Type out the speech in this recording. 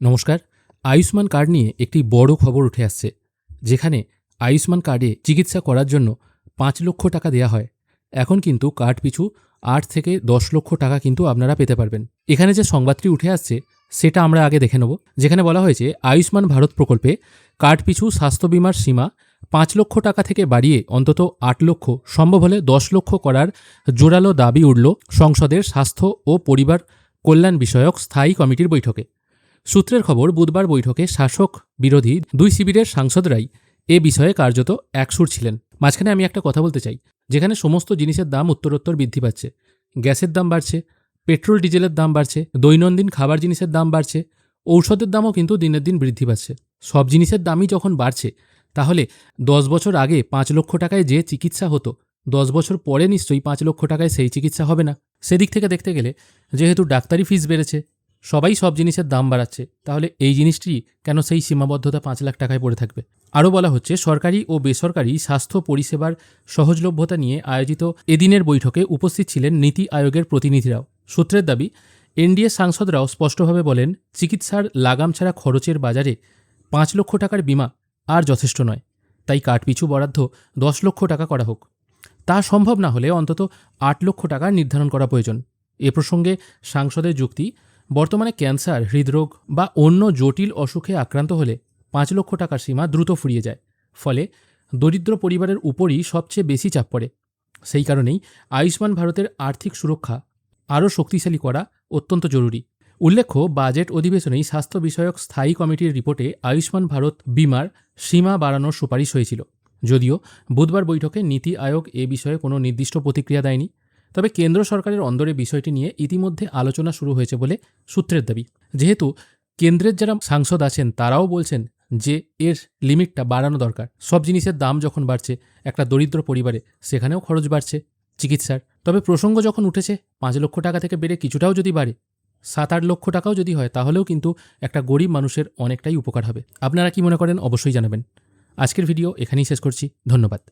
নমস্কার। আয়ুষ্মান কার্ড নিয়ে একটি বড় খবর উঠে আসছে, যেখানে আয়ুষ্মান কার্ডে চিকিৎসা করার জন্য ৫ লক্ষ টাকা দেয়া হয়। এখন কিন্তু কার্ড পিছু ৮ থেকে ১০ লক্ষ টাকা কিন্তু আপনারা পেতে পারবেন। এখানে যে সংবাদটি উঠে আসছে সেটা আমরা আগে দেখে নেব, যেখানে বলা হয়েছে আয়ুষ্মান ভারত প্রকল্পে কার্ড পিছু স্বাস্থ্য বিমার সীমা ৫ লক্ষ টাকা থেকে বাড়িয়ে অন্তত ৮ লক্ষ, সম্ভব হলে ১০ লক্ষ করার জোরালো দাবি উঠল সংসদের স্বাস্থ্য ও পরিবার কল্যাণ বিষয়ক স্থায়ী কমিটির বৈঠকে। সূত্রের খবর, বুধবার বৈঠকে শাসক বিরোধী দুই শিবিরের সাংসদরাই এ বিষয়ে কার্যত একসুর ছিলেন। মাঝখানে আমি একটা কথা বলতে চাই, যেখানে সমস্ত জিনিসের দাম উত্তরোত্তর বৃদ্ধি পাচ্ছে। গ্যাসের দাম বাড়ছে, পেট্রোল ডিজেলের দাম বাড়ছে, দৈনন্দিন খাবার জিনিসের দাম বাড়ছে, ঔষধের দামও কিন্তু দিনের দিন বৃদ্ধি পাচ্ছে। সব জিনিসের দামই যখন বাড়ছে, তাহলে ১০ বছর আগে ৫ লক্ষ টাকায় যে চিকিৎসা হতো, ১০ বছর পরে নিশ্চয়ই ৫ লক্ষ টাকায় সেই চিকিৎসা হবে না। সেদিক থেকে দেখতে গেলে যেহেতু ডাক্তারি ফিস বেড়েছে, সবাই সব জিনিসের দাম বাড়াচ্ছে, তাহলে এই জিনিসটি কেন সেই সীমাবদ্ধতা ৫ লাখ টাকায় পড়ে থাকবে? আরও বলা হচ্ছে, সরকারি ও বেসরকারি স্বাস্থ্য পরিষেবার সহজলভ্যতা নিয়ে আয়োজিত এদিনের বৈঠকে উপস্থিত ছিলেন নীতি আয়োগের প্রতিনিধিরাও। সূত্রের দাবি, এনডিএ সাংসদরাও স্পষ্টভাবে বলেন, চিকিৎসার লাগাম ছাড়া খরচের বাজারে ৫ লক্ষ টাকার বিমা আর যথেষ্ট নয়। তাই কার্ড পিছু বরাদ্দ ১০ লক্ষ টাকা করা হোক। তা সম্ভব না হলে অন্তত ৮ লক্ষ টাকা নির্ধারণ করা প্রয়োজন। এ প্রসঙ্গে সাংসদের যুক্তি, বর্তমানে ক্যান্সার, হৃদরোগ বা অন্য জটিল অসুখে আক্রান্ত হলে ৫ লক্ষ টাকার সীমা দ্রুত ফুরিয়ে যায়। ফলে দরিদ্র পরিবারের উপরই সবচেয়ে বেশি চাপ পড়ে। সেই কারণেই আয়ুষ্মান ভারতের আর্থিক সুরক্ষা আরও শক্তিশালী করা অত্যন্ত জরুরি। উল্লেখ্য, বাজেট অধিবেশনেই স্বাস্থ্য বিষয়ক স্থায়ী কমিটির রিপোর্টে আয়ুষ্মান ভারত বিমার সীমা বাড়ানোর সুপারিশ হয়েছিল। যদিও বুধবার বৈঠকে নীতি আয়োগ এ বিষয়ে কোনো নির্দিষ্ট প্রতিক্রিয়া দেয়নি। তবে কেন্দ্র সরকারের অন্দরে বিষয়টি নিয়ে ইতিমধ্যে আলোচনা শুরু হয়েছে বলে সূত্রের দাবি। যেহেতু কেন্দ্রের যারা সাংসদ আছেন তারাও বলছেন যে এর লিমিটটা বাড়ানো দরকার। সব জিনিসের দাম যখন বাড়ছে, একটা দরিদ্র পরিবারে সেখানেও খরচ বাড়ছে চিকিৎসার। তবে প্রসঙ্গ যখন উঠেছে, ৫ লক্ষ টাকা থেকে বেড়ে কিছুটাও যদি বাড়ে, ৭-৮ লক্ষ টাকাও যদি হয়, তাহলেও কিন্তু একটা গরিব মানুষের অনেকটাই উপকার হবে। আপনারা কি মনে করেন অবশ্যই জানাবেন। আজকের ভিডিও এখানেই শেষ করছি। ধন্যবাদ।